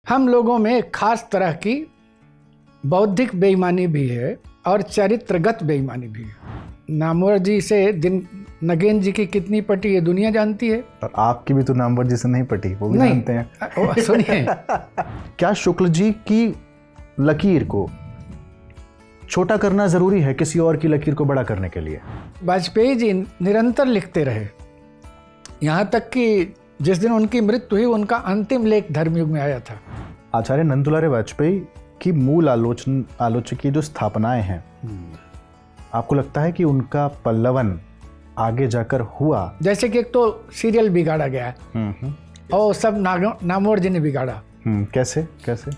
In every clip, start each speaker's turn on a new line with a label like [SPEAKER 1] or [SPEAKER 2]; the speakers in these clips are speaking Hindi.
[SPEAKER 1] हम लोगों में एक खास तरह की बौद्धिक बेईमानी भी है और चरित्रगत बेईमानी भी है। नामवर जी से नगेन जी की कितनी पटी ये दुनिया जानती है,
[SPEAKER 2] और आपकी भी तो नामवर जी से नहीं पटी, वो भी जानते हैं।
[SPEAKER 1] सुनिए,
[SPEAKER 2] क्या शुक्ल जी की लकीर को छोटा करना जरूरी है किसी और की लकीर को बड़ा करने के लिए?
[SPEAKER 1] वाजपेयी जी निरंतर लिखते रहे, यहाँ तक कि जिस दिन उनकी मृत्यु हुई उनका अंतिम लेख धर्मयुग में आया था।
[SPEAKER 2] आचार्य नंदुलारे वाजपेयी की मूल आलोचक की जो स्थापनाएं हैं, आपको लगता है कि उनका पल्लवन आगे जाकर हुआ?
[SPEAKER 1] जैसे कि एक तो सीरियल बिगाड़ा गया और सब नामवर जी ने बिगाड़ा।
[SPEAKER 2] कैसे कैसे?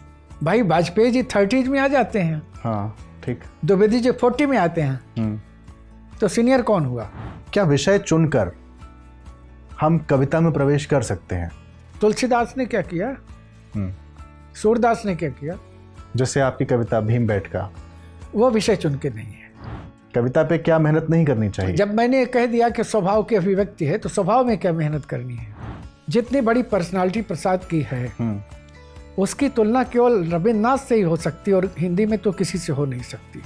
[SPEAKER 1] भाई वाजपेयी जी 30s में आ जाते हैं,
[SPEAKER 2] हाँ ठीक।
[SPEAKER 1] द्विवेदी जी 40 में आते हैं, तो सीनियर कौन हुआ?
[SPEAKER 2] क्या विषय चुनकर हम कविता में प्रवेश कर सकते हैं?
[SPEAKER 1] तुलसीदास ने क्या किया, सूरदास ने क्या किया?
[SPEAKER 2] जैसे आपकी कविता भीम बैठका,
[SPEAKER 1] वो विषय चुन के नहीं है।
[SPEAKER 2] कविता पे क्या मेहनत नहीं करनी चाहिए?
[SPEAKER 1] जब मैंने कह दिया कि स्वभाव की अभिव्यक्ति है तो स्वभाव में क्या मेहनत करनी है? जितनी बड़ी पर्सनालिटी प्रसाद की है उसकी तुलना केवल रविन्द्रनाथ से ही हो सकती है और हिंदी में तो किसी से हो नहीं सकती।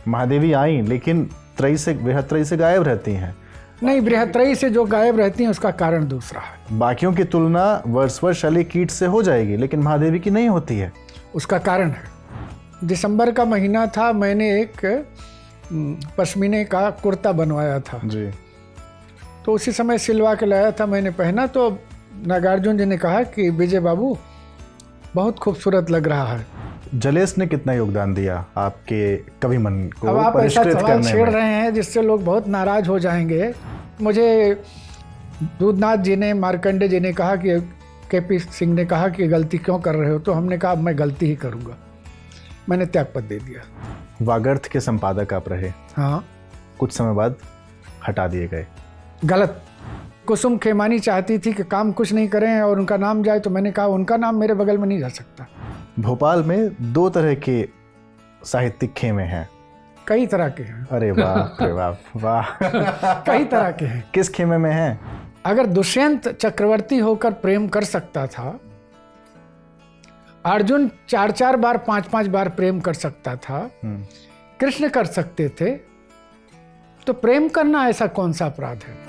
[SPEAKER 2] महादेवी आई लेकिन बृहत्रयी से गायब रहती हैं।
[SPEAKER 1] नहीं, बृहत्रयी से जो गायब रहती हैं उसका कारण दूसरा है।
[SPEAKER 2] बाकियों की तुलना वर्सवर्थ शैली कीट से हो जाएगी लेकिन महादेवी की नहीं होती है।
[SPEAKER 1] उसका कारण है, दिसंबर का महीना था, मैंने एक पश्मीने का कुर्ता बनवाया था
[SPEAKER 2] जी,
[SPEAKER 1] तो उसी समय सिलवा के लाया था, मैंने पहना तो नागार्जुन जी ने कहा कि विजय बाबू बहुत खूबसूरत लग रहा है।
[SPEAKER 2] जलेस ने कितना योगदान दिया आपके कवि मन को
[SPEAKER 1] अब आप ऐसा
[SPEAKER 2] परिष्कृत
[SPEAKER 1] सवाल
[SPEAKER 2] करने
[SPEAKER 1] छेड़
[SPEAKER 2] में?
[SPEAKER 1] रहे हैं जिससे लोग बहुत नाराज हो जाएंगे। मुझे दूधनाथ जी ने, मार्कंडे जी ने कहा कि केपी सिंह ने कहा कि गलती क्यों कर रहे हो, तो हमने कहा मैं गलती ही करूँगा, मैंने त्यागपत्र दे दिया।
[SPEAKER 2] वागर्थ के संपादक आप रहे,
[SPEAKER 1] हाँ,
[SPEAKER 2] कुछ समय बाद हटा दिए गए।
[SPEAKER 1] गलत। कुसुम खेमानी चाहती थी कि काम कुछ नहीं करें और उनका नाम जाए, तो मैंने कहा उनका नाम मेरे बगल में नहीं जा सकता।
[SPEAKER 2] भोपाल में 2 तरह के साहित्यिक खेमे हैं।
[SPEAKER 1] कई तरह के हैं।
[SPEAKER 2] अरे वाह रे वाह
[SPEAKER 1] कई तरह के हैं।
[SPEAKER 2] किस खेमे में हैं?
[SPEAKER 1] अगर दुष्यंत चक्रवर्ती होकर प्रेम कर सकता था, अर्जुन 4-4 बार 5-5 बार प्रेम कर सकता था, कृष्ण कर सकते थे, तो प्रेम करना ऐसा कौन सा अपराध है?